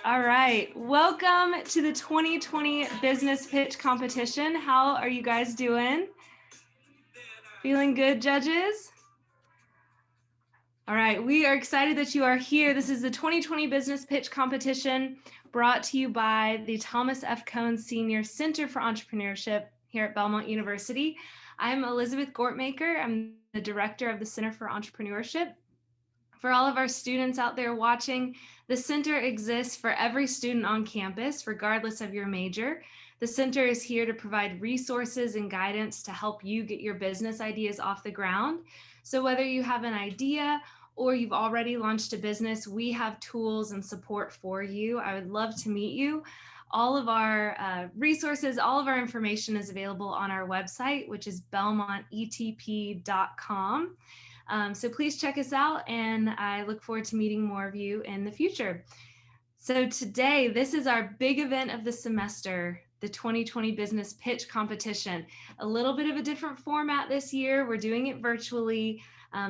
All right, welcome to the 2020 Business Pitch Competition. How are you guys doing? Feeling good, judges? All right, we are excited that you are here. This is the 2020 Business Pitch Competition brought to you by the Thomas F. Cohn Senior Center for Entrepreneurship here at Belmont University. I'm Elizabeth Gortmaker. I'm the director of the Center for Entrepreneurship. For all of our students out there watching, the center exists for every student on campus, regardless of your major. The center is here to provide resources and guidance to help you get your business ideas off the ground. So whether you have an idea or you've already launched a business, we have tools and support for you. I would love to meet you. All of our resources, all of our information is available on our website, which is belmontetp.com. So please check us out, and I look forward to meeting more of you in the future. So today, this is our big event of the semester, the 2020 Business Pitch Competition. A little bit of a different format this year. We're doing it virtually.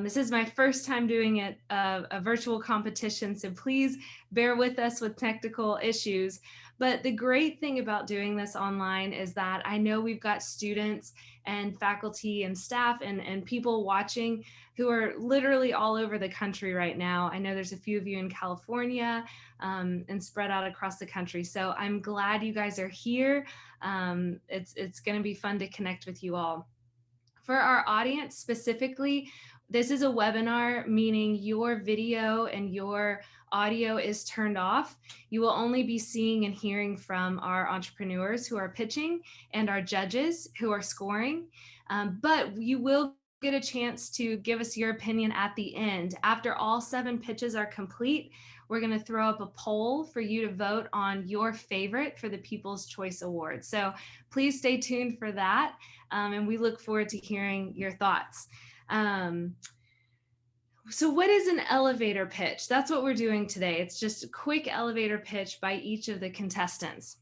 This is my first time doing it, a virtual competition, so please bear with us with technical issues. But the great thing about doing this online is that I know we've got students and faculty and staff and people watching who are literally all over the country right now. I know there's a few of you in California and spread out across the country. So I'm glad you guys are here. It's going to be fun to connect with you all. For our audience specifically, this is a webinar, meaning your video and your audio is turned off. You will only be seeing and hearing from our entrepreneurs who are pitching and our judges who are scoring, but you will get a chance to give us your opinion at the end. After all 7 pitches are complete, we're going to throw up a poll for you to vote on your favorite for the People's Choice Award. So please stay tuned for that, and we look forward to hearing your thoughts. So what is an elevator pitch? That's what we're doing today. It's just a quick elevator pitch by each of the contestants.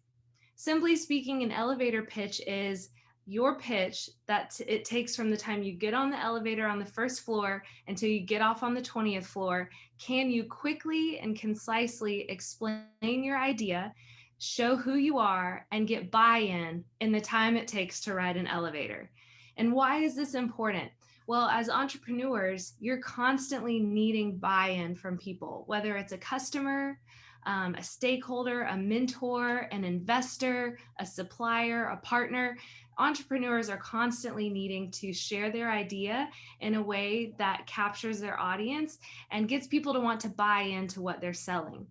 Simply speaking, an elevator pitch is your pitch that it takes from the time you get on the elevator on the first floor until you get off on the 20th floor. Can you quickly and concisely explain your idea, show who you are, and get buy-in in the time it takes to ride an elevator? And why is this important? Well, as entrepreneurs, you're constantly needing buy-in from people, whether it's a customer, a stakeholder, a mentor, an investor, a supplier, a partner. Entrepreneurs are constantly needing to share their idea in a way that captures their audience and gets people to want to buy into what they're selling.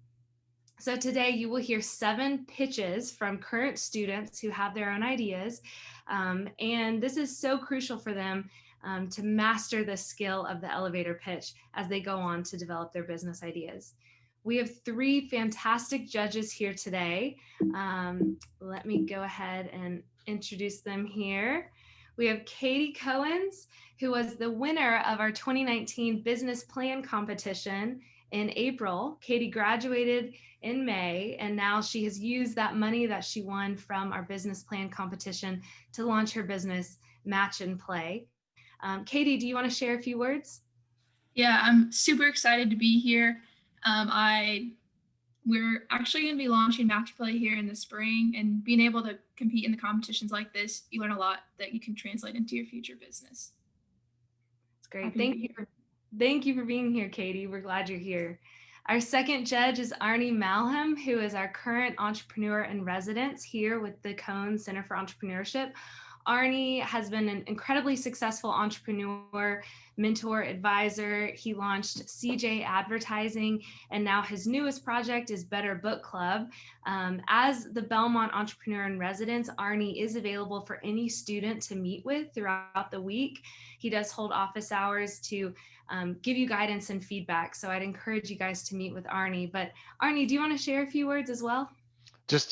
So today you will hear 7 pitches from current students who have their own ideas. And this is so crucial for them to master the skill of the elevator pitch as they go on to develop their business ideas. We have 3 fantastic judges here today. Let me go ahead and introduce them here. We have Katie Cohens, who was the winner of our 2019 business plan competition in April. Katie graduated in May, and now she has used that money that she won from our business plan competition to launch her business, Match and Play. Katie, do you want to share a few words? Yeah, I'm super excited to be here. We're actually going to be launching Match Play here in the spring, and being able to compete in the competitions like this, you learn a lot that you can translate into your future business. That's great. Thank you for being here, Katie. We're glad you're here. Our second judge is Arnie Malham, who is our current entrepreneur in residence here with the Cohn Center for Entrepreneurship. Arnie has been an incredibly successful entrepreneur, mentor, advisor. He launched CJ Advertising, and now his newest project is Better Book Club. As the Belmont Entrepreneur in Residence, Arnie is available for any student to meet with throughout the week. He does hold office hours to give you guidance and feedback. So I'd encourage you guys to meet with Arnie. But Arnie, do you want to share a few words as well? Just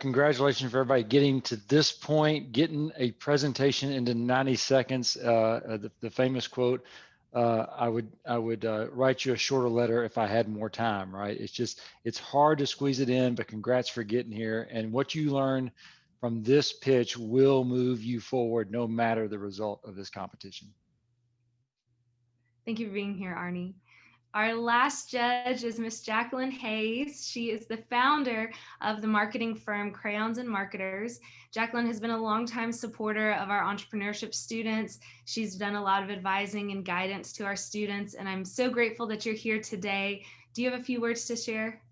congratulations for everybody getting to this point, getting a presentation into 90 seconds. The famous quote, I would write you a shorter letter if I had more time, right? It's hard to squeeze it in, but congrats for getting here. And what you learn from this pitch will move you forward no matter the result of this competition. Thank you for being here, Arnie. Our last judge is Miss Jacqueline Hayes. She is the founder of the marketing firm Crayons and Marketers. Jacqueline has been a longtime supporter of our entrepreneurship students. She's done a lot of advising and guidance to our students, and I'm so grateful that you're here today. Do you have a few words to share?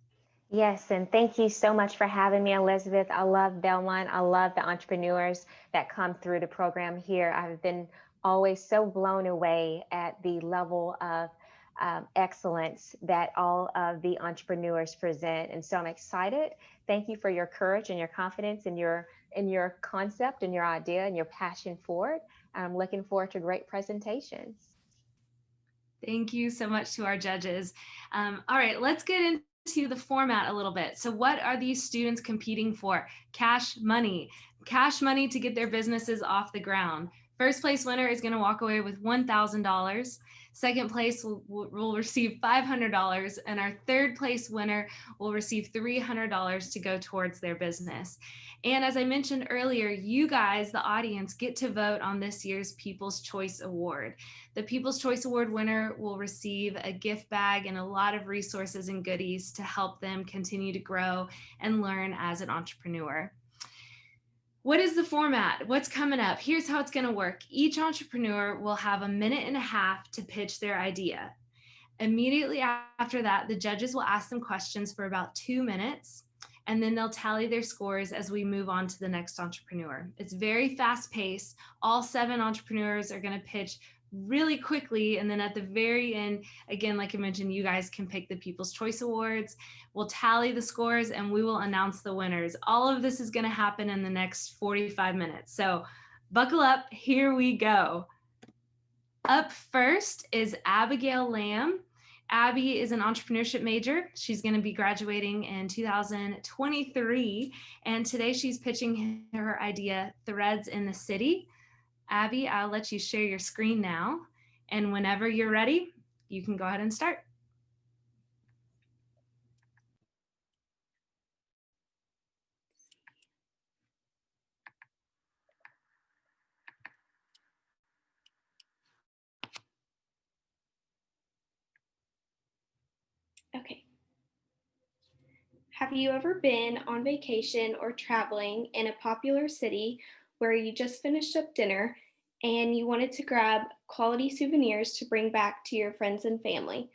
Yes, and thank you so much for having me, Elizabeth. I love Belmont. I love the entrepreneurs that come through the program here. I've been always so blown away at the level of excellence that all of the entrepreneurs present. And so I'm excited. Thank you for your courage and your confidence in your concept and your idea and your passion for it. I'm looking forward to great presentations. Thank you so much to our judges. All right, let's get into the format a little bit. So what are these students competing for? Cash money to get their businesses off the ground. First place winner is going to walk away with $1,000. Second place will receive $500, and our third place winner will receive $300 to go towards their business. And as I mentioned earlier, you guys, the audience, get to vote on this year's People's Choice Award. The People's Choice Award winner will receive a gift bag and a lot of resources and goodies to help them continue to grow and learn as an entrepreneur. What is the format? What's coming up? Here's how it's going to work. Each entrepreneur will have a minute and a half to pitch their idea. Immediately after that, the judges will ask them questions for about 2 minutes, and then they'll tally their scores as we move on to the next entrepreneur. It's very fast paced. All 7 entrepreneurs are going to pitch really quickly, and then at the very end, again, like I mentioned, you guys can pick the People's Choice Awards. We'll tally the scores and we will announce the winners. All of this is going to happen in the next 45 minutes. So buckle up, here we go. Up first is Abigail Lamb. Abby is an entrepreneurship major. She's going to be graduating in 2023, and today she's pitching her idea, Threads in the City. Abby, I'll let you share your screen now, and whenever you're ready, you can go ahead and start. Okay. Have you ever been on vacation or traveling in a popular city where you just finished up dinner and you wanted to grab quality souvenirs to bring back to your friends and family,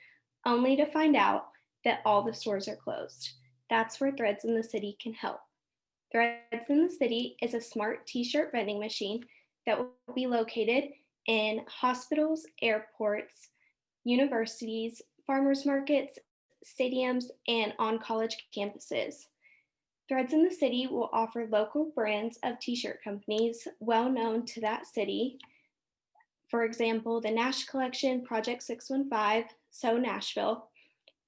only to find out that all the stores are closed? That's where Threads in the City can help. Threads in the City is a smart t-shirt vending machine that will be located in hospitals, airports, universities, farmers markets, stadiums, and on college campuses. Threads in the City will offer local brands of t-shirt companies well known to that city. For example, the Nash Collection, Project 615, So Nashville,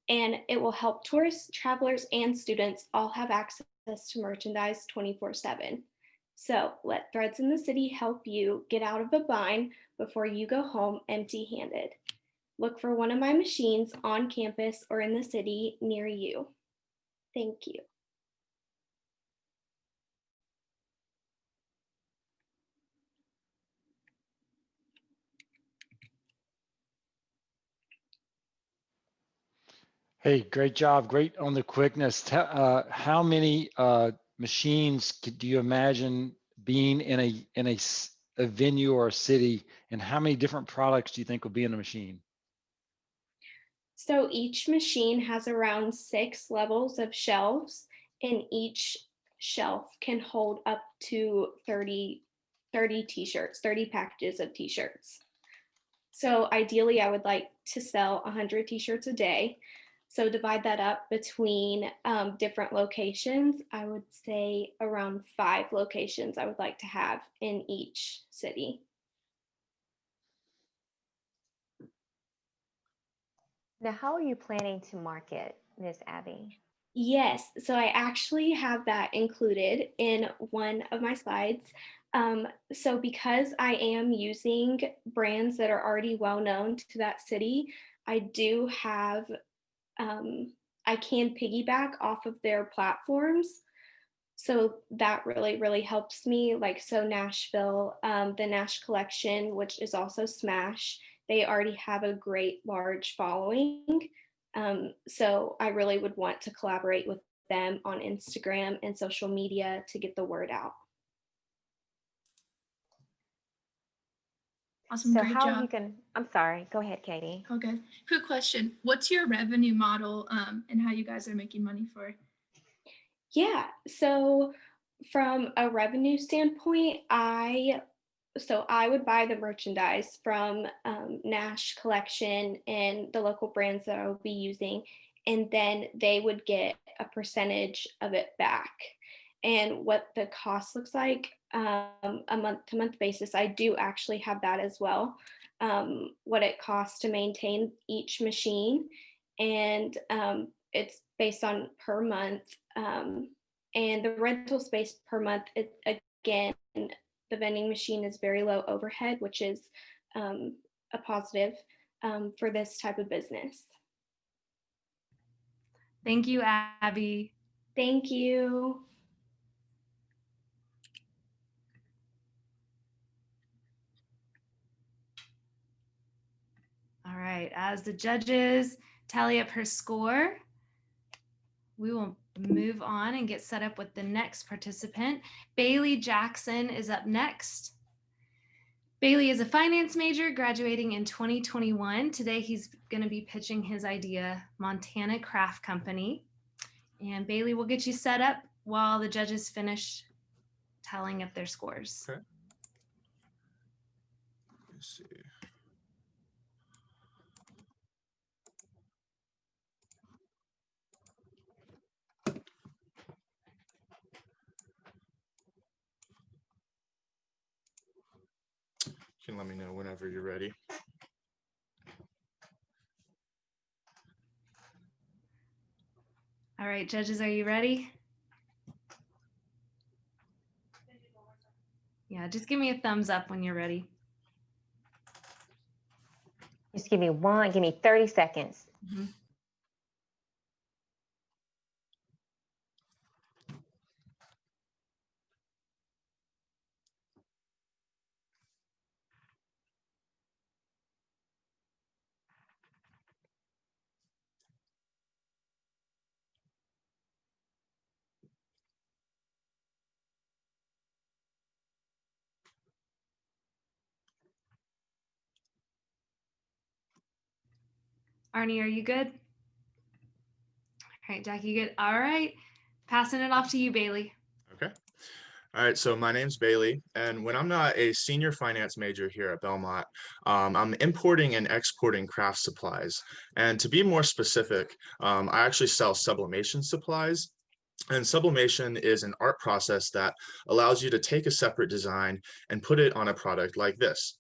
and it will help tourists, travelers, and students all have access to merchandise 24/7. So let Threads in the City help you get out of a bind before you go home empty-handed. Look for one of my machines on campus or in the city near you. Thank you. Hey, great job. Great on the quickness. How many machines do you imagine being in a venue or a city, and how many different products do you think will be in a machine? So each machine has around 6 levels of shelves, and each shelf can hold up to 30 t-shirts, 30 packages of t-shirts. So ideally, I would like to sell 100 t-shirts a day. So divide that up between different locations. I would say around 5 locations I would like to have in each city. Now, how are you planning to market, Ms. Abby? Yes, so I actually have that included in one of my slides. So because I am using brands that are already well known to that city, I do have, I can piggyback off of their platforms. So that really, really helps me. Like, so Nashville, the Nash Collection, which is also Smash, they already have a great large following. So I really would want to collaborate with them on Instagram and social media to get the word out. Awesome, So great how are you job. going, I'm sorry, go ahead, Katie. Oh, good. Quick question. What's your revenue model and how you guys are making money for it? Yeah, so from a revenue standpoint, I would buy the merchandise from Nash Collection and the local brands that I would be using, and then they would get a percentage of it back. And what the cost looks like a month to month basis, I do actually have that as well. What it costs to maintain each machine, and it's based on per month. And the rental space per month, again, the vending machine is very low overhead, which is a positive for this type of business. Thank you, Abby. Thank you. All right, as the judges tally up her score, we will move on and get set up with the next participant. Bailey Jackson is up next. Bailey is a finance major graduating in 2021. Today he's going to be pitching his idea, Montana Craft Company. And Bailey will get you set up while the judges finish tallying up their scores. Okay. Let's see. You can let me know whenever you're ready. All right, judges, are you ready? Yeah, just give me a thumbs up when you're ready. Just give me 30 seconds. Mm-hmm. Arnie, are you good? All right, Jackie, good. All right, passing it off to you, Bailey. Okay. All right, so my name's Bailey, and when I'm not a senior finance major here at Belmont, I'm importing and exporting craft supplies. And to be more specific, I actually sell sublimation supplies. And sublimation is an art process that allows you to take a separate design and put it on a product like this.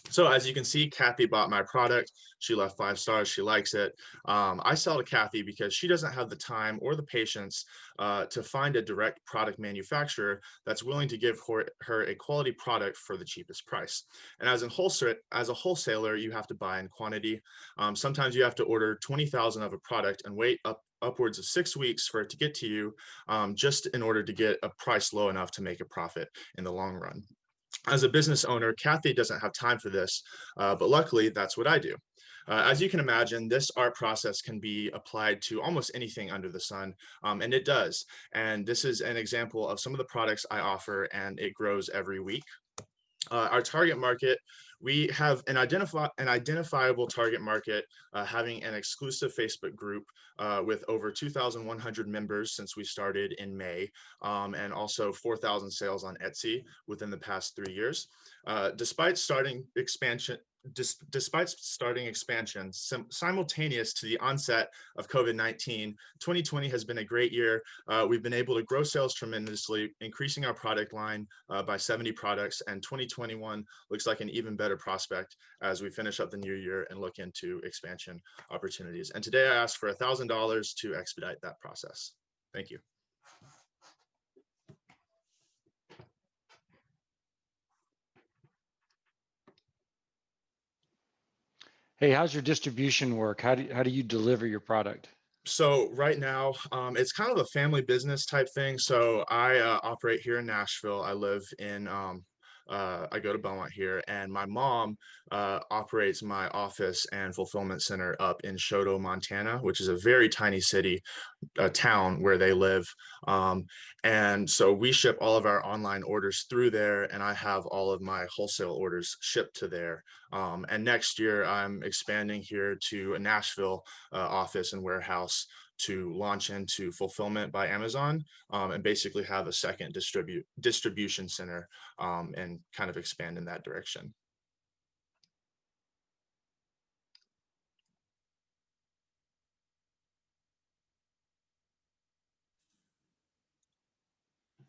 So as you can see, Kathy bought my product. She left 5 stars. She likes it. I sell to Kathy because she doesn't have the time or the patience to find a direct product manufacturer that's willing to give her a quality product for the cheapest price. And as a wholesaler, you have to buy in quantity. Sometimes you have to order 20,000 of a product and wait upwards of 6 weeks for it to get to you, just in order to get a price low enough to make a profit in the long run. As a business owner, Kathy doesn't have time for this, but luckily that's what I do. As you can imagine, this art process can be applied to almost anything under the sun, and it does. And this is an example of some of the products I offer, and it grows every week. Our target market, we have an identifiable target market, having an exclusive Facebook group with over 2,100 members since we started in May, and also 4,000 sales on Etsy within the past 3 years. Despite starting expansion simultaneous to the onset of COVID-19, 2020 has been a great year. We've been able to grow sales tremendously, increasing our product line by 70 products, and 2021 looks like an even better prospect as we finish up the new year and look into expansion opportunities. And today I asked for $1,000 to expedite that process. Thank you. Hey, how's your distribution work? How do you deliver your product? So right now, it's kind of a family business type thing. So I operate here in Nashville. I live in I go to Belmont here, and my mom operates my office and fulfillment center up in Choteau, Montana, which is a very tiny city, a town where they live. Um, and so we ship all of our online orders through there, and I have all of my wholesale orders shipped to there. And next year, I'm expanding here to a Nashville office and warehouse to launch into fulfillment by Amazon, and basically have a second distribution center, and kind of expand in that direction.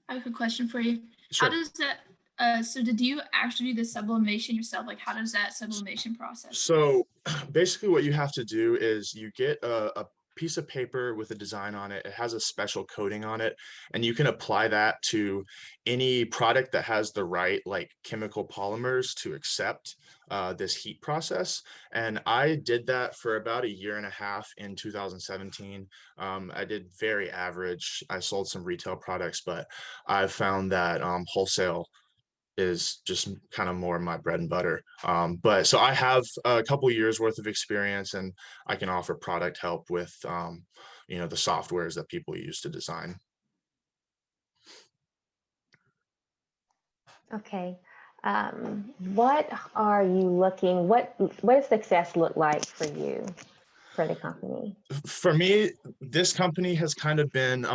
I have a question for you. Sure. How does that, so did you actually do the sublimation yourself? Like, how does that sublimation process? So basically what you have to do is you get a piece of paper with a design on it. It has a special coating on it, and you can apply that to any product that has the right like chemical polymers to accept this heat process. And I did that for about a year and a half in 2017. I did very average. I sold some retail products, but I've found that wholesale is just kind of more my bread and butter. But so I have a couple years worth of experience, and I can offer product help with, the softwares that people use to design. Okay. What are you looking, what does success look like for you, for the company? For me, this company has kind of been,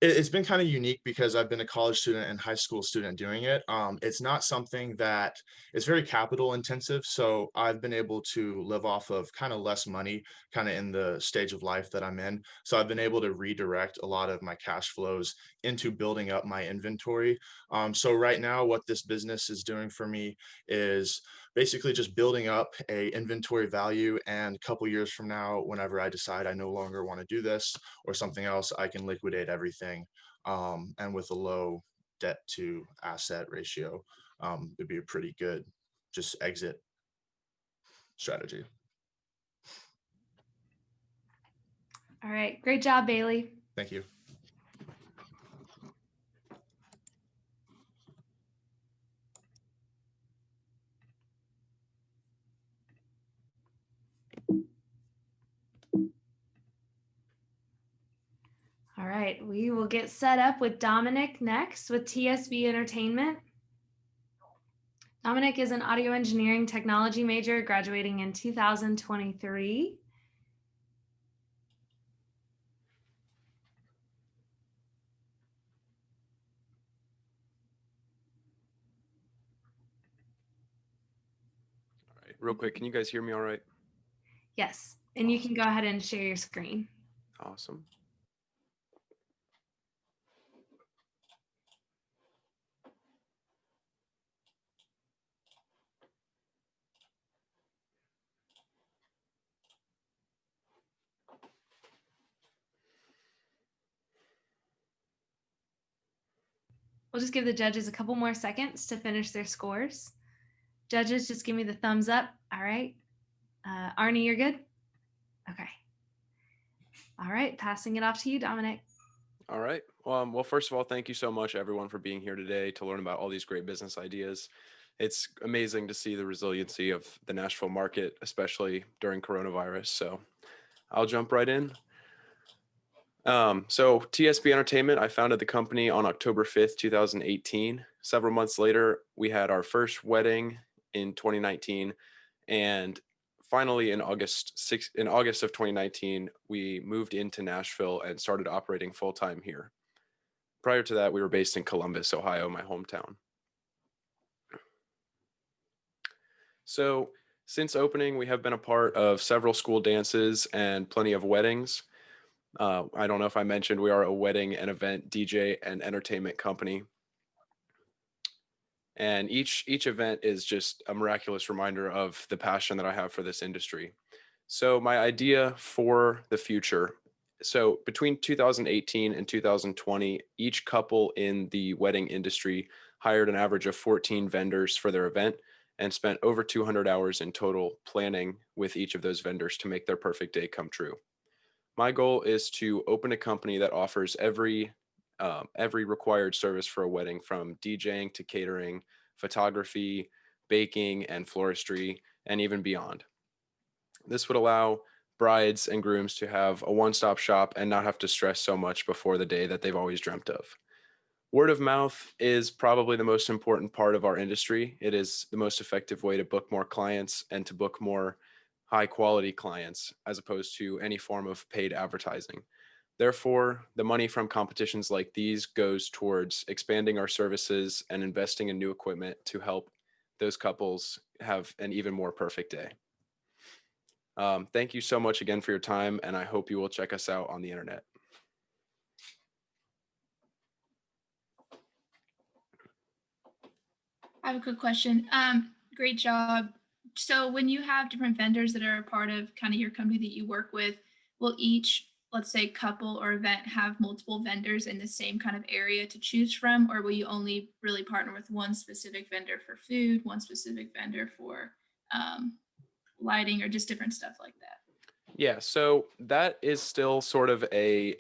it's been kind of unique because I've been a college student and high school student doing it. It's not something that is very capital intensive. So I've been able to live off of kind of less money, kind of in the stage of life that I'm in. So I've been able to redirect a lot of my cash flows into building up my inventory. So right now, what this business is doing for me is basically just building up a inventory value, and a couple years from now, whenever I decide I no longer want to do this or something else, I can liquidate everything. And with a low debt to asset ratio, it'd be a pretty good just exit strategy. All right, great job, Bailey. Thank you. All right, we will get set up with Dominic next with TSP Entertainment. Dominic is an audio engineering technology major graduating in 2023. All right, real quick, can you guys hear me all right? Yes, and you can go ahead and share your screen. Awesome. We'll just give the judges a couple more seconds to finish their scores. Judges, just give me the thumbs up. All right. Arnie, you're good? Okay. All right, passing it off to you, Dominic. All right. Well, first of all, thank you so much, everyone, for being here today to learn about all these great business ideas. It's amazing to see the resiliency of the Nashville market, especially during coronavirus. So I'll jump right in. So TSP Entertainment, I founded the company on October 5th, 2018. Several months later, we had our first wedding in 2019. And finally, in August of 2019, we moved into Nashville and started operating full-time here. Prior to that, we were based in Columbus, Ohio, my hometown. So since opening, we have been a part of several school dances and plenty of weddings. I don't know if I mentioned, we are a wedding and event DJ and entertainment company. And each event is just a miraculous reminder of the passion that I have for this industry. So my idea for the future. So between 2018 and 2020, each couple in the wedding industry hired an average of 14 vendors for their event and spent over 200 hours in total planning with each of those vendors to make their perfect day come true. My goal is to open a company that offers every required service for a wedding, from DJing to catering, photography, baking, and floristry, and even beyond. This would allow brides and grooms to have a one-stop shop and not have to stress so much before the day that they've always dreamt of. Word of mouth is probably the most important part of our industry. It is the most effective way to book more clients and to book more high quality clients as opposed to any form of paid advertising. Therefore, the money from competitions like these goes towards expanding our services and investing in new equipment to help those couples have an even more perfect day. Thank you so much again for your time, and I hope you will check us out on the internet. I have a quick question. Great job. So when you have different vendors that are a part of kind of your company that you work with, will each, let's say, couple or event have multiple vendors in the same kind of area to choose from, or will you only really partner with one specific vendor for food, one specific vendor for lighting, or just different stuff like that? Yeah, so that is still sort of a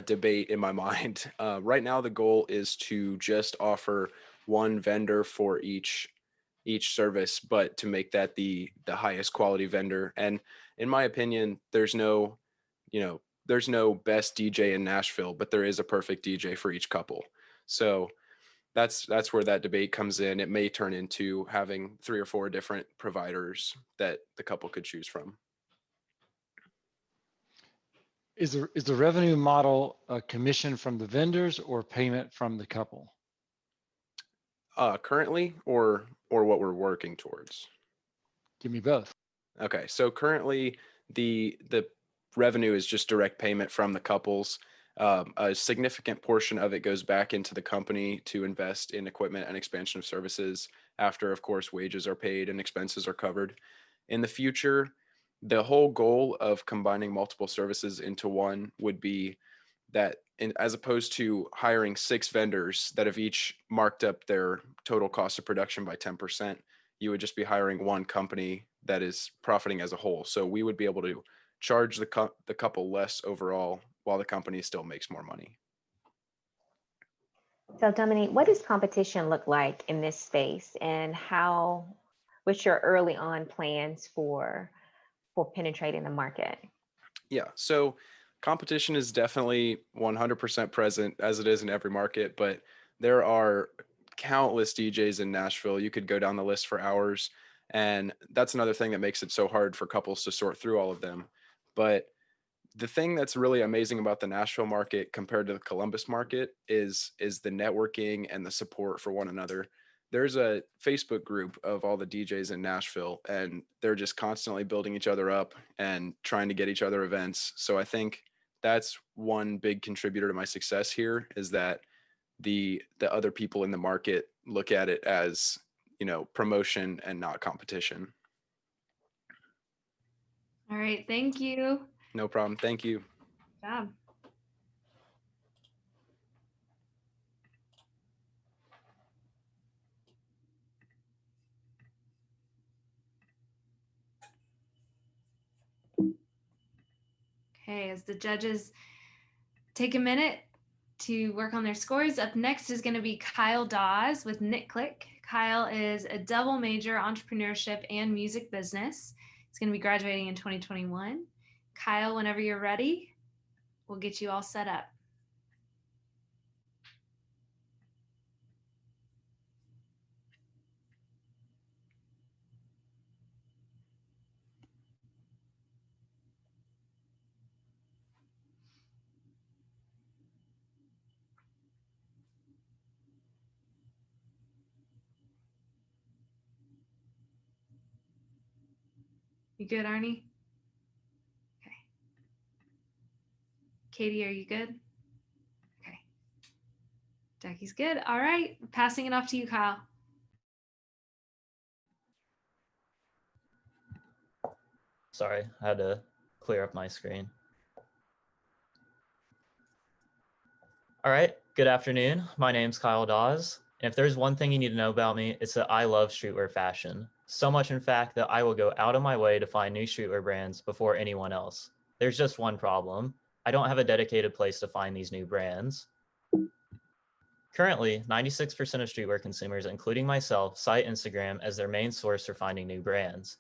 debate in my mind. Right now, the goal is to just offer one vendor for each service, but to make that the highest quality vendor. And in my opinion, there's no best DJ in Nashville, but there is a perfect DJ for each couple. So that's where that debate comes in. It may turn into having 3 or 4 different providers that the couple could choose from. Is the revenue model a commission from the vendors or payment from the couple? Currently, or what we're working towards? Give me both. Okay, so currently the revenue is just direct payment from the couples. A significant portion of it goes back into the company to invest in equipment and expansion of services after, of course, wages are paid and expenses are covered. In the future, the whole goal of combining multiple services into one would be that as opposed to hiring 6 vendors that have each marked up their total cost of production by 10%, you would just be hiring one company that is profiting as a whole. So we would be able to charge the couple less overall while the company still makes more money. So Dominique, what does competition look like in this space, and what's your early on plans for penetrating the market? Yeah, so competition is definitely 100% present, as it is in every market, but there are countless DJs in Nashville. You could go down the list for hours, and that's another thing that makes it so hard for couples to sort through all of them. But the thing that's really amazing about the Nashville market compared to the Columbus market is the networking and the support for one another. There's a Facebook group of all the DJs in Nashville, and they're just constantly building each other up and trying to get each other events. So I think that's one big contributor to my success here, is that the other people in the market look at it as, promotion and not competition. All right, thank you. No problem. Thank you. Good job. Okay, as the judges take a minute to work on their scores, up next is going to be Kyle Dawes with KnitClick. Kyle is a double major, entrepreneurship and music business. He's going to be graduating in 2021. Kyle, whenever you're ready, we'll get you all set up. You good, Arnie? Okay. Katie, are you good? Okay. Jackie's good. All right. Passing it off to you, Kyle. Sorry, I had to clear up my screen. All right, good afternoon. My name's Kyle Dawes. And if there's one thing you need to know about me, it's that I love streetwear fashion. So much, in fact, that I will go out of my way to find new streetwear brands before anyone else. There's just one problem. I don't have a dedicated place to find these new brands. Currently, 96% of streetwear consumers, including myself, cite Instagram as their main source for finding new brands.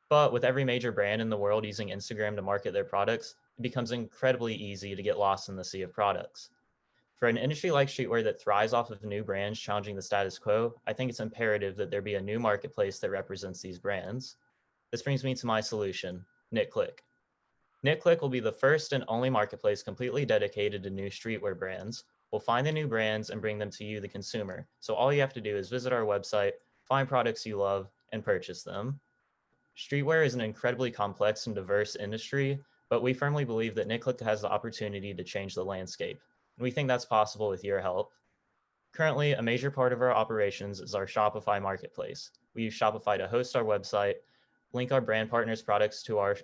But with every major brand in the world using Instagram to market their products, it becomes incredibly easy to get lost in the sea of products. For an industry like streetwear that thrives off of new brands challenging the status quo, I think it's imperative that there be a new marketplace that represents these brands. This brings me to my solution, KnitClick. KnitClick will be the first and only marketplace completely dedicated to new streetwear brands. We'll find the new brands and bring them to you, the consumer. So all you have to do is visit our website, find products you love, and purchase them. Streetwear is an incredibly complex and diverse industry, but we firmly believe that KnitClick has the opportunity to change the landscape. And we think that's possible with your help. Currently, a major part of our operations is our Shopify marketplace. We use Shopify to host our website, link our brand partners' products to our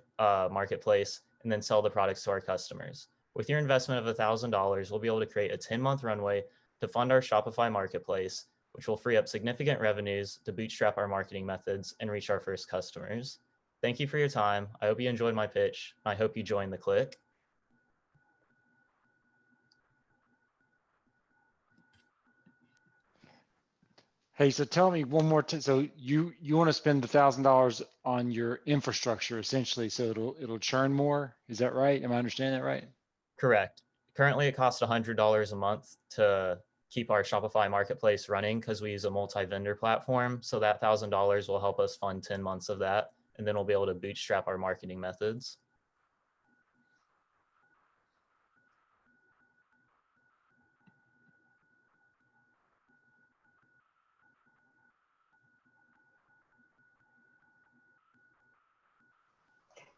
marketplace, and then sell the products to our customers. With your investment of $1,000, we'll be able to create a 10-month runway to fund our Shopify marketplace, which will free up significant revenues to bootstrap our marketing methods and reach our first customers. Thank you for your time. I hope you enjoyed my pitch. I hope you join the click. Hey, so tell me one more time. So you want to spend $1,000 on your infrastructure essentially, so it'll churn more. Is that right? Am I understanding that right? Correct. Currently, it costs $100 a month to keep our Shopify marketplace running because we use a multi-vendor platform. So that $1,000 will help us fund 10 months of that, and then we'll be able to bootstrap our marketing methods.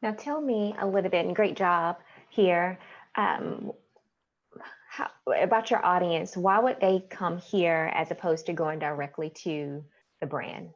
Now tell me a little bit, and great job here, about your audience. Why would they come here as opposed to going directly to the brand?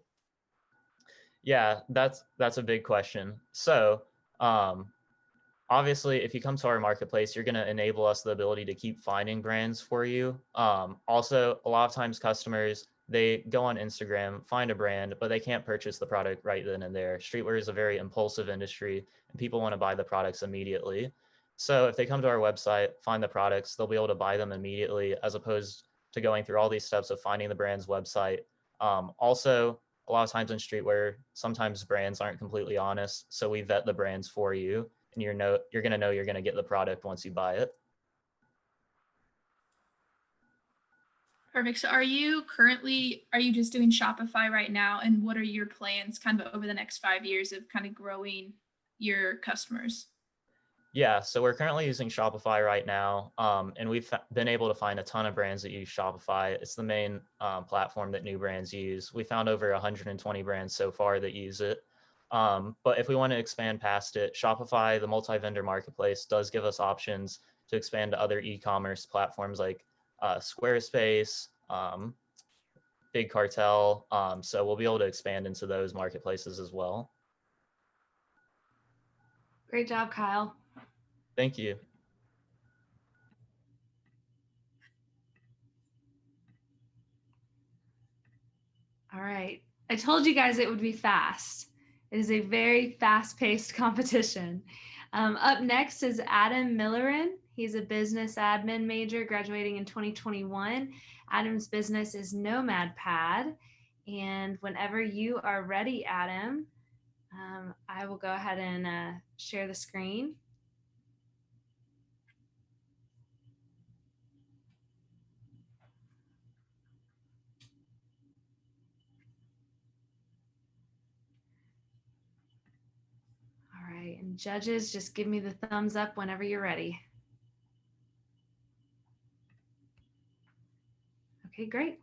Yeah, that's a big question. So obviously, if you come to our marketplace, you're going to enable us the ability to keep finding brands for you. Also, a lot of times customers, they go on Instagram, find a brand, but they can't purchase the product right then and there. Streetwear is a very impulsive industry, and people want to buy the products immediately. So if they come to our website, find the products, they'll be able to buy them immediately, as opposed to going through all these steps of finding the brand's website. Also, a lot of times in streetwear, sometimes brands aren't completely honest, so we vet the brands for you, and you're going to know you're going to get the product once you buy it. Perfect. So are you just doing Shopify right now? And what are your plans kind of over the next 5 years of kind of growing your customers? Yeah, so we're currently using Shopify right now, and we've been able to find a ton of brands that use Shopify. It's the main platform that new brands use. We found over 120 brands so far that use it. But if we want to expand past it, Shopify, the multi-vendor marketplace, does give us options to expand to other e-commerce platforms like Squarespace, Big Cartel. So we'll be able to expand into those marketplaces as well. Great job, Kyle. Thank you. All right. I told you guys it would be fast. It is a very fast-paced competition. Up next is Adam Millerin. He's a business admin major graduating in 2021. Adam's business is Nomadpad. And whenever you are ready, Adam, I will go ahead and share the screen. All right, and judges, just give me the thumbs up whenever you're ready. Okay, great.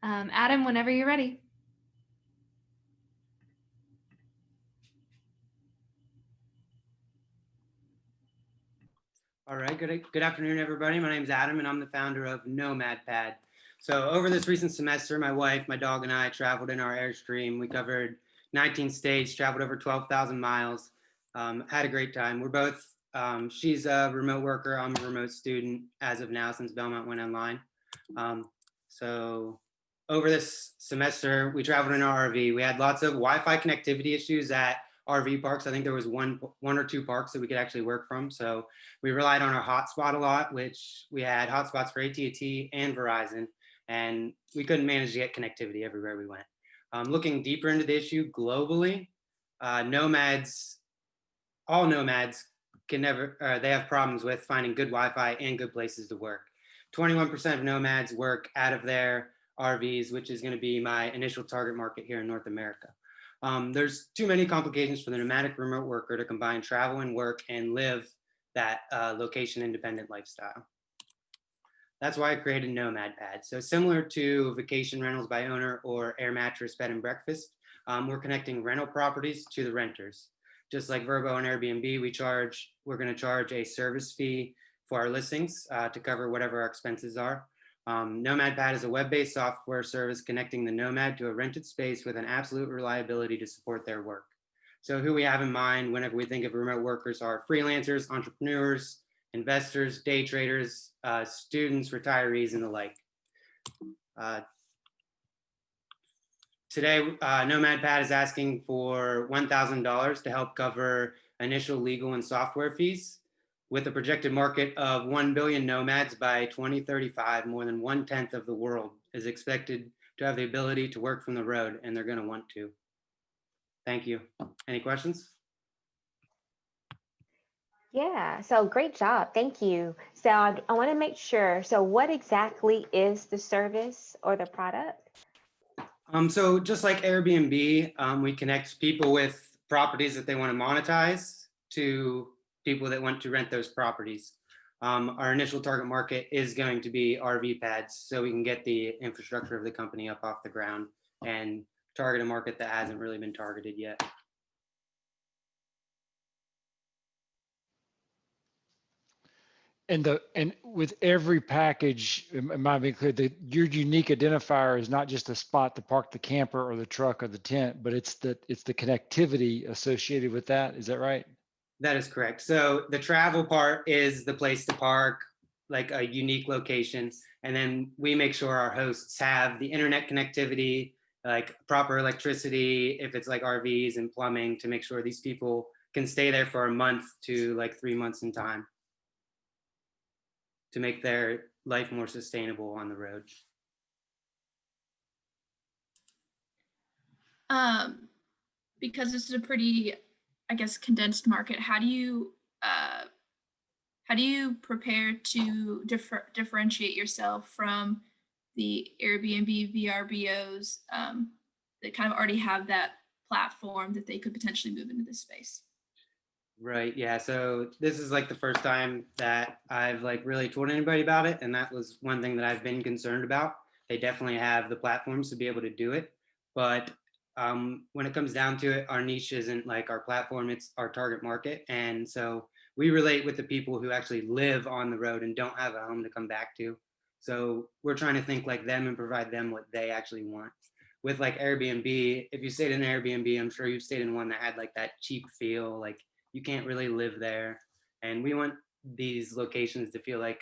Adam, whenever you're ready. All right, good afternoon, everybody. My name is Adam, and I'm the founder of Nomadpad. So over this recent semester, my wife, my dog, and I traveled in our Airstream. We covered 19 states, traveled over 12,000 miles, had a great time. We're both, she's a remote worker, I'm a remote student as of now since Belmont went online. So over this semester, we traveled in our RV. We had lots of Wi-Fi connectivity issues at RV parks. I think there was one or two parks that we could actually work from. So we relied on our hotspot a lot, which we had hotspots for AT&T and Verizon. and we couldn't manage to get connectivity everywhere we went. Looking deeper into the issue globally, all nomads they have problems with finding good Wi-Fi and good places to work. 21% of nomads work out of their RVs, which is going to be my initial target market here in North America. There's too many complications for the nomadic remote worker to combine travel and work and live that location independent lifestyle. That's why I created Nomadpad. So similar to vacation rentals by owner or air mattress bed and breakfast, we're connecting rental properties to the renters. Just like Vrbo and Airbnb, we're going to charge a service fee for our listings to cover whatever our expenses are. Nomadpad is a web-based software service connecting the nomad to a rented space with an absolute reliability to support their work. So who we have in mind whenever we think of remote workers are freelancers, entrepreneurs, investors, day traders, students, retirees, and the like. Today, Nomadpad is asking for $1,000 to help cover initial legal and software fees. With a projected market of 1 billion nomads by 2035, more than 1/10 of the world is expected to have the ability to work from the road, and they're going to want to. Thank you. Any questions? Yeah, so great job. Thank you. So I want to make sure. So what exactly is the service or the product? So just like Airbnb, we connect people with properties that they want to monetize to people that want to rent those properties. Our initial target market is going to be RV pads, so we can get the infrastructure of the company up off the ground and target a market that hasn't really been targeted yet. And with every package, it might be clear that your unique identifier is not just a spot to park the camper or the truck or the tent, but it's the connectivity associated with that. Is that right? That is correct. So the travel part is the place to park, like a unique location. And then we make sure our hosts have the internet connectivity, like proper electricity, if it's like RVs and plumbing, to make sure these people can stay there for a month to like 3 months in time to make their life more sustainable on the road. Because this is a pretty, I guess, condensed market, how do you prepare to differentiate yourself from the Airbnb VRBOs that kind of already have that platform that they could potentially move into this space? Right. Yeah. So this is like the first time that I've like really told anybody about it. And that was one thing that I've been concerned about. They definitely have the platforms to be able to do it. But when it comes down to it, our niche isn't like our platform, it's our target market. And so we relate with the people who actually live on the road and don't have a home to come back to. So we're trying to think like them and provide them what they actually want. With like Airbnb, if you stayed in an Airbnb, I'm sure you've stayed in one that had like that cheap feel, like you can't really live there. And we want these locations to feel like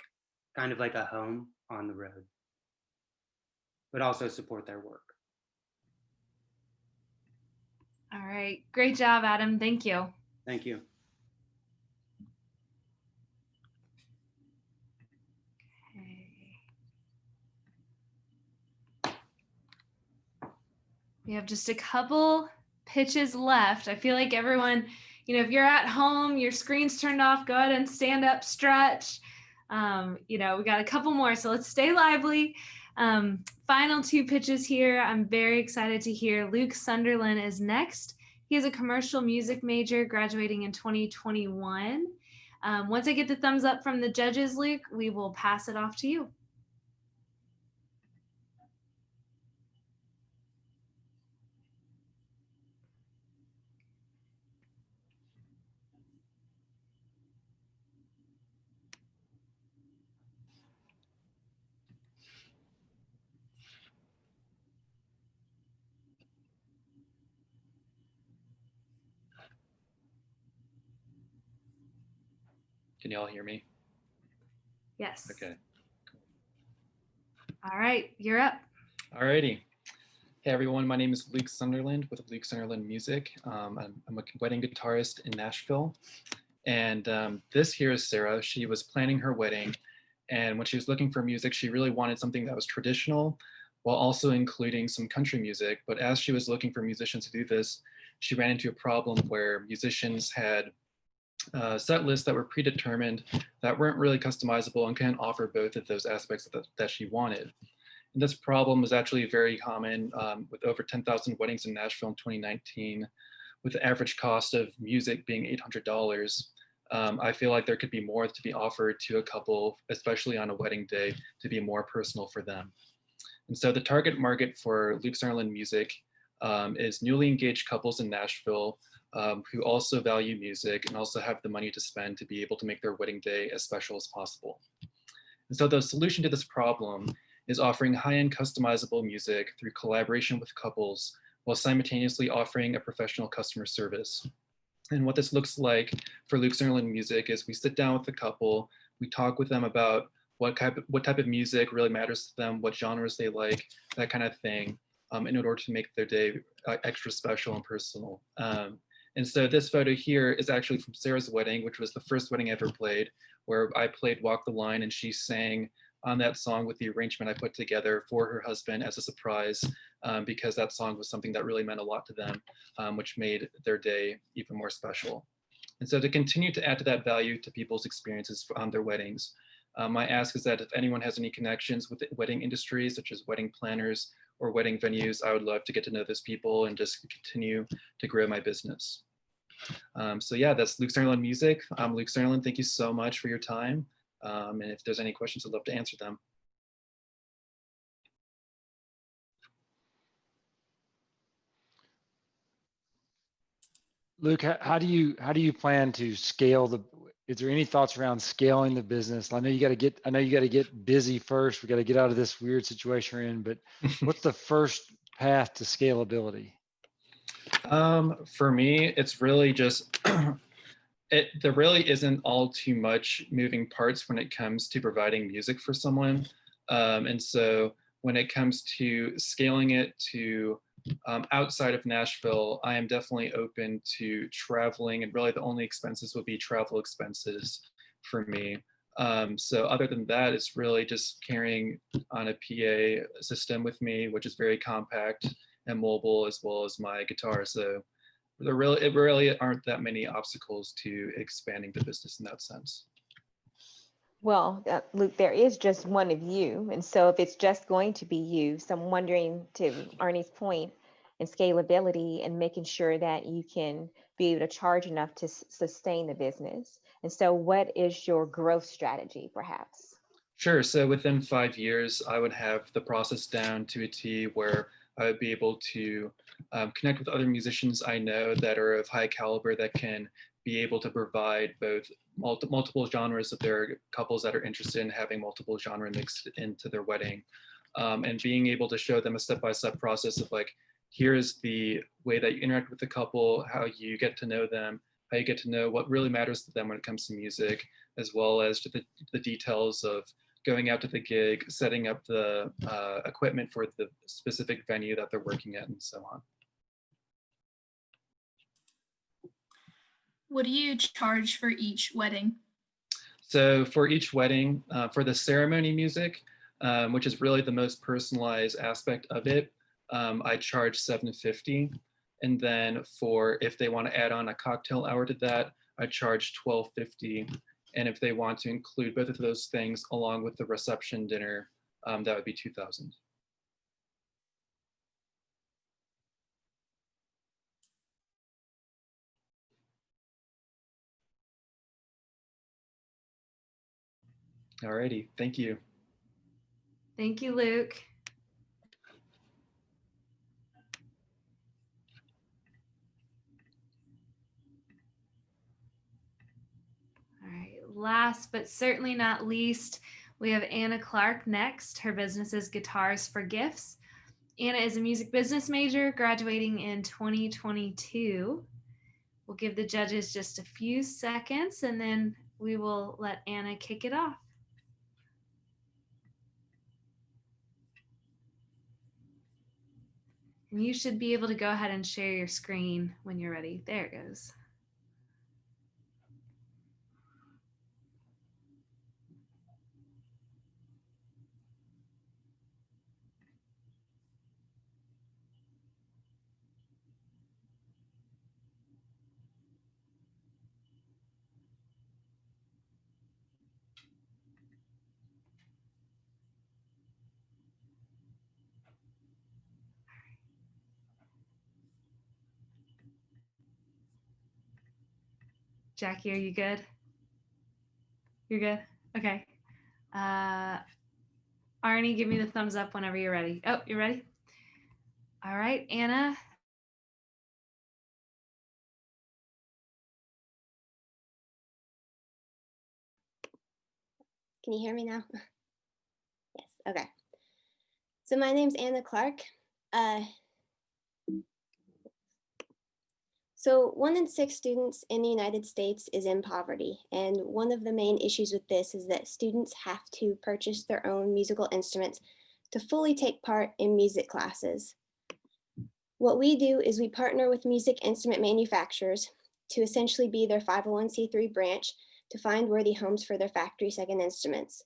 kind of like a home on the road, but also support their work. All right. Great job, Adam. Thank you. Thank you. We have just a couple pitches left. I feel like everyone, if you're at home, your screen's turned off, go ahead and stand up, stretch. We got a couple more, so let's stay lively. Final 2 pitches here. I'm very excited to hear Luke Sunderland is next. He is a commercial music major graduating in 2021. Once I get the thumbs up from the judges, Luke, we will pass it off to you. Can y'all hear me? Yes. Okay. All right, you're up. All righty. Hey everyone, my name is Luke Sunderland with Luke Sunderland Music. I'm a wedding guitarist in Nashville. And this here is Sarah. She was planning her wedding And when she was looking for music, she really wanted something that was traditional while also including some country music. But as she was looking for musicians to do this, she ran into a problem where musicians had set lists that were predetermined that weren't really customizable and couldn't offer both of those aspects that she wanted. And this problem was actually very common with over 10,000 weddings in Nashville in 2019, with the average cost of music being $800. I feel like there could be more to be offered to a couple, especially on a wedding day, to be more personal for them. And so the target market for Luke Sunderland Music is newly engaged couples in Nashville who also value music and also have the money to spend to be able to make their wedding day as special as possible. And so the solution to this problem is offering high-end customizable music through collaboration with couples while simultaneously offering a professional customer service. And what this looks like for Luke Sunderland Music is we sit down with the couple, we talk with them about what type of music really matters to them, what genres they like, that kind of thing, in order to make their day extra special and personal. And so this photo here is actually from Sarah's wedding, which was the first wedding I ever played, where I played Walk the Line and she sang on that song with the arrangement I put together for her husband as a surprise, because that song was something that really meant a lot to them, which made their day even more special. And so to continue to add to that value to people's experiences on their weddings, my ask is that if anyone has any connections with the wedding industry, such as wedding planners or wedding venues, I would love to get to know those people and just continue to grow my business. So yeah, that's Luke Sunderland Music. I'm Luke Sunderland. Thank you so much for your time. And if there's any questions, I'd love to answer them. Luke, how do you plan to scale is there any thoughts around scaling the business? I know you got to get busy first. We got to get out of this weird situation we're in, but what's the first path to scalability? For me, it's really just, there really isn't all too much moving parts when it comes to providing music for someone. And so when it comes to scaling it to outside of Nashville, I am definitely open to traveling, and really the only expenses would be travel expenses for me. So other than that, it's really just carrying on a PA system with me, which is very compact and mobile, as well as my guitar. So it really aren't that many obstacles to expanding the business in that sense. Well, Luke, there is just one of you. And so if it's just going to be you, so I'm wondering, to Arnie's point, in scalability and making sure that you can be able to charge enough to sustain the business. And so what is your growth strategy, perhaps? Sure. So within 5 years, I would have the process down to a T where I would be able to connect with other musicians I know that are of high caliber that can be able to provide both multiple genres if there are couples that are interested in having multiple genre mixed into their wedding, and being able to show them a step-by-step process of like, here's the way that you interact with the couple, how you get to know them, how you get to know what really matters to them when it comes to music, as well as to the details of going out to the gig, setting up the equipment for the specific venue that they're working at, and so on. What do you charge for each wedding? So for each wedding, for the ceremony music, which is really the most personalized aspect of it, I charge $750. And then for, if they want to add on a cocktail hour to that, I charge $12.50. And if they want to include both of those things along with the reception dinner, that would be $2,000. Alrighty, thank you. Thank you, Luke. All right, last but certainly not least, we have Anna Clark next. Her business is Guitars for Gifts. Anna is a music business major graduating in 2022. We'll give the judges just a few seconds and then we will let Anna kick it off. And you should be able to go ahead and share your screen when you're ready. There it goes. Jackie, are you good? You're good? Okay. Arnie, give me the thumbs up whenever you're ready. Oh, you're ready? All right, Anna. Can you hear me now? Yes, okay. So my name's Anna Clark. So 1 in 6 students in the United States is in poverty. And one of the main issues with this is that students have to purchase their own musical instruments to fully take part in music classes. What we do is we partner with music instrument manufacturers to essentially be their 501c3 branch to find worthy homes for their factory second instruments.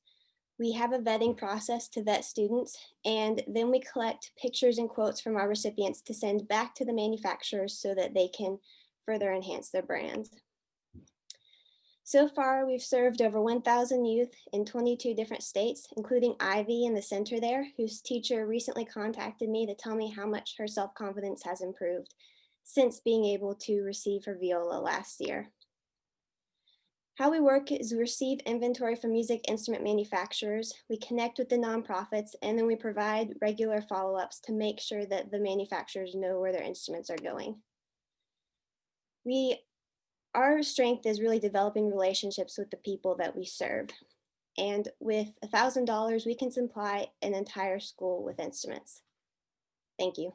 We have a vetting process to vet students, and then we collect pictures and quotes from our recipients to send back to the manufacturers so that they can further enhance their brand. So far, we've served over 1,000 youth in 22 different states, including Ivy in the center there, whose teacher recently contacted me to tell me how much her self-confidence has improved since being able to receive her viola last year. How we work is we receive inventory from music instrument manufacturers, we connect with the nonprofits, and then we provide regular follow-ups to make sure that the manufacturers know where their instruments are going. Our strength is really developing relationships with the people that we serve. And with $1,000, we can supply an entire school with instruments. Thank you.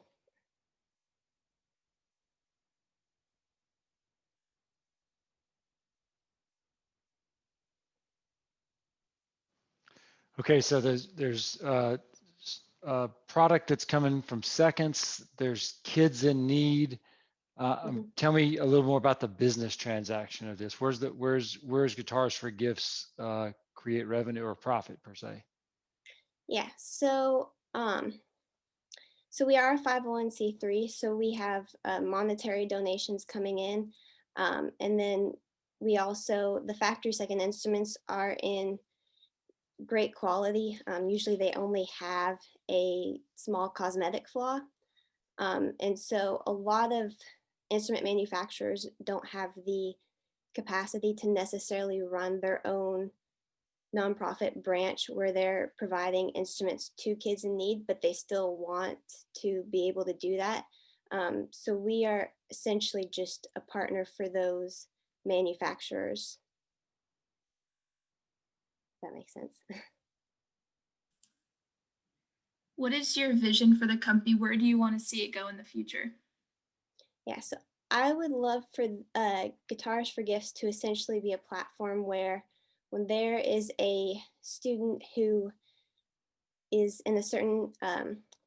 Okay, so there's product that's coming from Seconds. There's kids in need. Tell me a little more about the business transaction of this. Where's Guitars for Gifts create revenue or profit per se? Yeah, so we are a 501c3, so we have monetary donations coming in, and then we also, the factory second instruments are in great quality. Usually they only have a small cosmetic flaw. And so a lot of instrument manufacturers don't have the capacity to necessarily run their own nonprofit branch where they're providing instruments to kids in need, but they still want to be able to do that. So we are essentially just a partner for those manufacturers. If that makes sense. What is your vision for the company? Where do you want to see it go in the future? Yeah, so I would love for Guitars for Gifts to essentially be a platform where when there is a student who is in a certain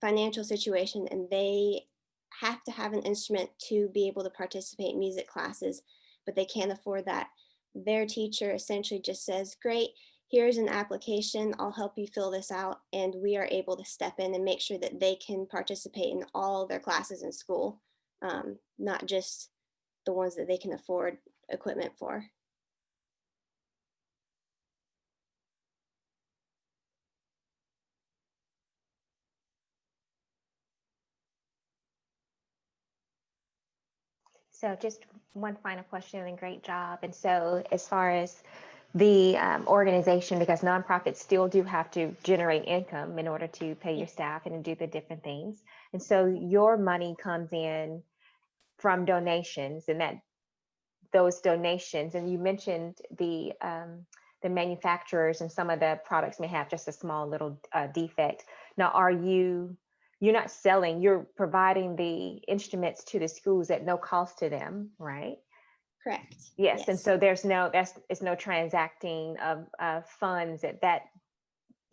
financial situation and they have to have an instrument to be able to participate in music classes, but they can't afford that, their teacher essentially just says, great, here's an application, I'll help you fill this out, and we are able to step in and make sure that they can participate in all their classes in school, not just the ones that they can afford equipment for. So just one final question and great job. And so as far as the organization, because nonprofits still do have to generate income in order to pay your staff and do the different things. And so your money comes in from donations, and that those donations, and you mentioned the manufacturers and some of the products may have just a small little defect. Now, you're not selling, you're providing the instruments to the schools at no cost to them, right? Correct. Yes. And so it's no transacting of funds at that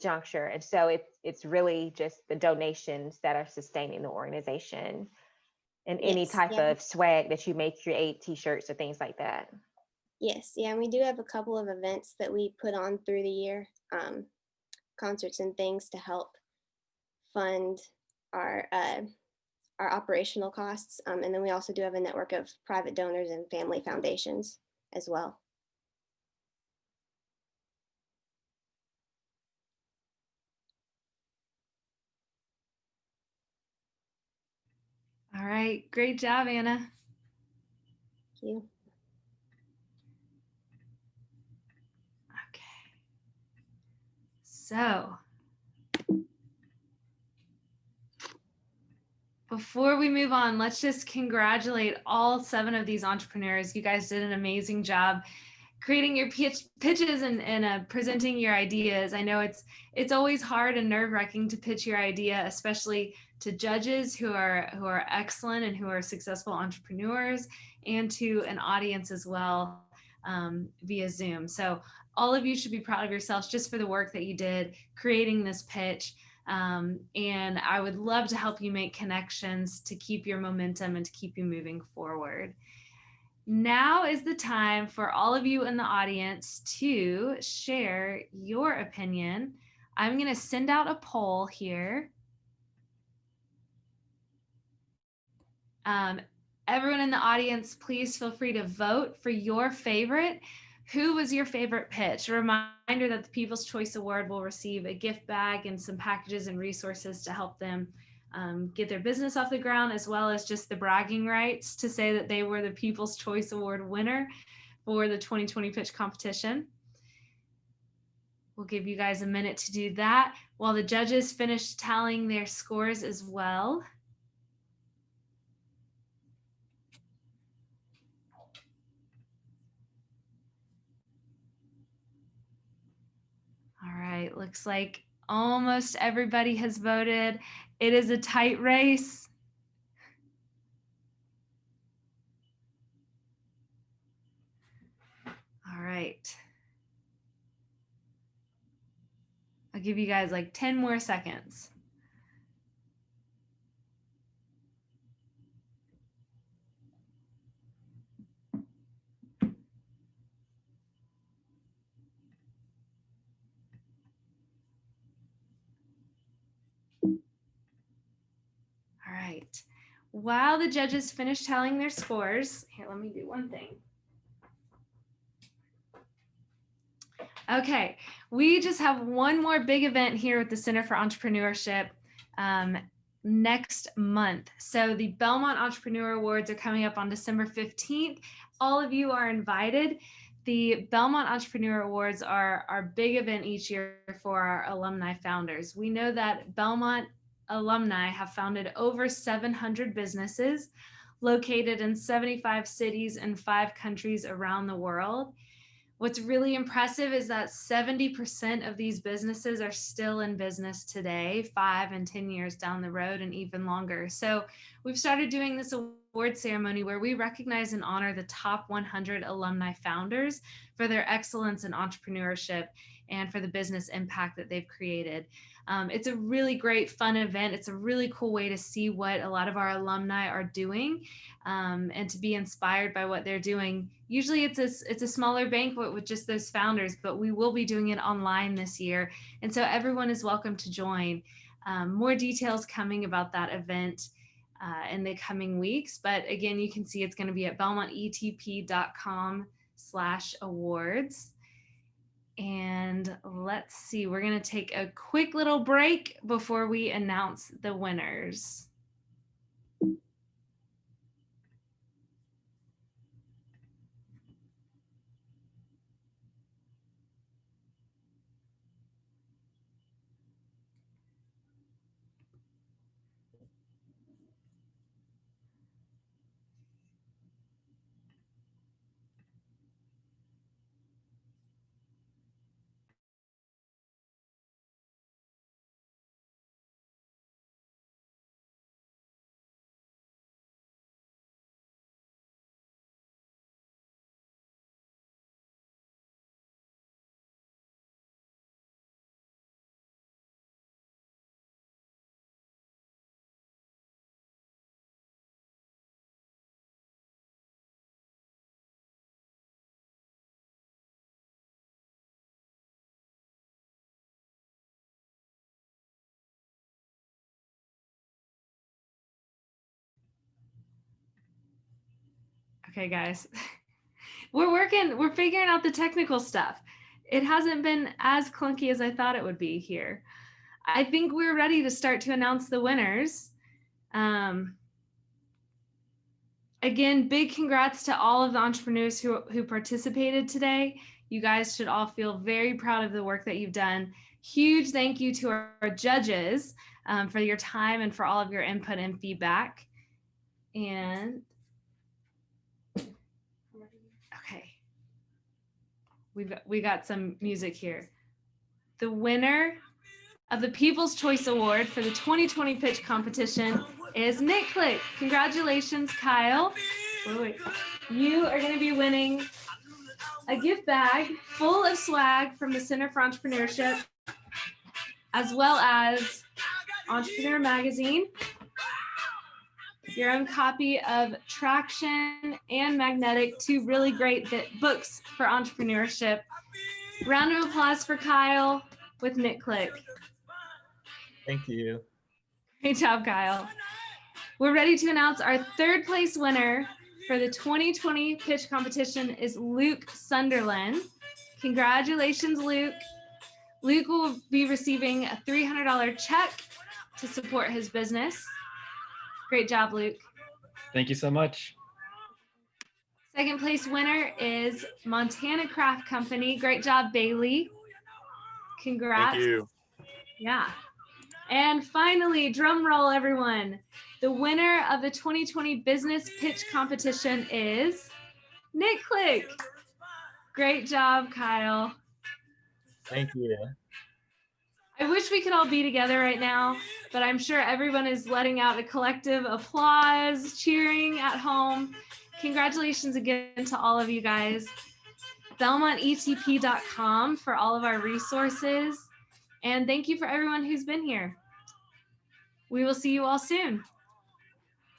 juncture. And so it's really just the donations that are sustaining the organization and any type of swag that you may create, t-shirts or things like that. Yes. Yeah. And we do have a couple of events that we put on through the year, concerts and things to help fund our operational costs. And then we also do have a network of private donors and family foundations as well. All right, great job, Anna. Thank you. So before we move on, let's just congratulate all 7 of these entrepreneurs. You guys did an amazing job creating your pitches and presenting your ideas. I know it's always hard and nerve-wracking to pitch your idea, especially to judges who are excellent and who are successful entrepreneurs, and to an audience as well via Zoom. So all of you should be proud of yourselves just for the work that you did creating this pitch. And I would love to help you make connections to keep your momentum and to keep you moving forward. Now is the time for all of you in the audience to share your opinion. I'm going to send out a poll here. Everyone in the audience, please feel free to vote for your favorite. Who was your favorite pitch? A reminder that the People's Choice Award will receive a gift bag and some packages and resources to help them get their business off the ground, as well as just the bragging rights to say that they were the People's Choice Award winner for the 2020 pitch competition. We'll give you guys a minute to do that while the judges finish tallying their scores as well. All right, looks like almost everybody has voted. It is a tight race. All right. I'll give you guys like 10 more seconds. All right. While the judges finish tallying their scores, here, let me do one thing. Okay, we just have one more big event here with the Center for Entrepreneurship next month. So the Belmont Entrepreneur Awards are coming up on December 15th. All of you are invited. The Belmont Entrepreneur Awards are our big event each year for our alumni founders. We know that Belmont alumni have founded over 700 businesses located in 75 cities and 5 countries around the world. What's really impressive is that 70% of these businesses are still in business today, 5 and 10 years down the road and even longer. So we've started doing this award ceremony where we recognize and honor the top 100 alumni founders for their excellence in entrepreneurship and for the business impact that they've created. It's a really great, fun event. It's a really cool way to see what a lot of our alumni are doing and to be inspired by what they're doing. Usually it's a smaller banquet with just those founders, but we will be doing it online this year. And so everyone is welcome to join. More details coming about that event in the coming weeks. But again, you can see it's going to be at belmontetp.com/awards. And let's see, we're going to take a quick little break before we announce the winners. Okay, guys, we're figuring out the technical stuff. It hasn't been as clunky as I thought it would be here. I think we're ready to start to announce the winners. Again, big congrats to all of the entrepreneurs who participated today. You guys should all feel very proud of the work that you've done. Huge thank you to our judges for your time and for all of your input and feedback. And okay, we got some music here. The winner of the People's Choice Award for the 2020 pitch competition is KnitClick. Congratulations, Kyle. Wait. You are going to be winning a gift bag full of swag from the Center for Entrepreneurship, as well as Entrepreneur Magazine, your own copy of Traction and Magnetic, two really great books for entrepreneurship. Round of applause for Kyle with KnitClick. Thank you. Great job, Kyle. We're ready to announce our third place winner for the 2020 pitch competition is Luke Sunderland. Congratulations, Luke. Luke will be receiving a $300 check to support his business. Great job, Luke. Thank you so much. Second place winner is Montana Craft Company. Great job, Bailey. Congrats. Thank you. Yeah. And finally, drum roll, everyone. The winner of the 2020 business pitch competition is KnitClick. Great job, Kyle. Thank you. I wish we could all be together right now, but I'm sure everyone is letting out a collective applause, cheering at home. Congratulations again to all of you guys. BelmontETP.com for all of our resources. And thank you for everyone who's been here. We will see you all soon.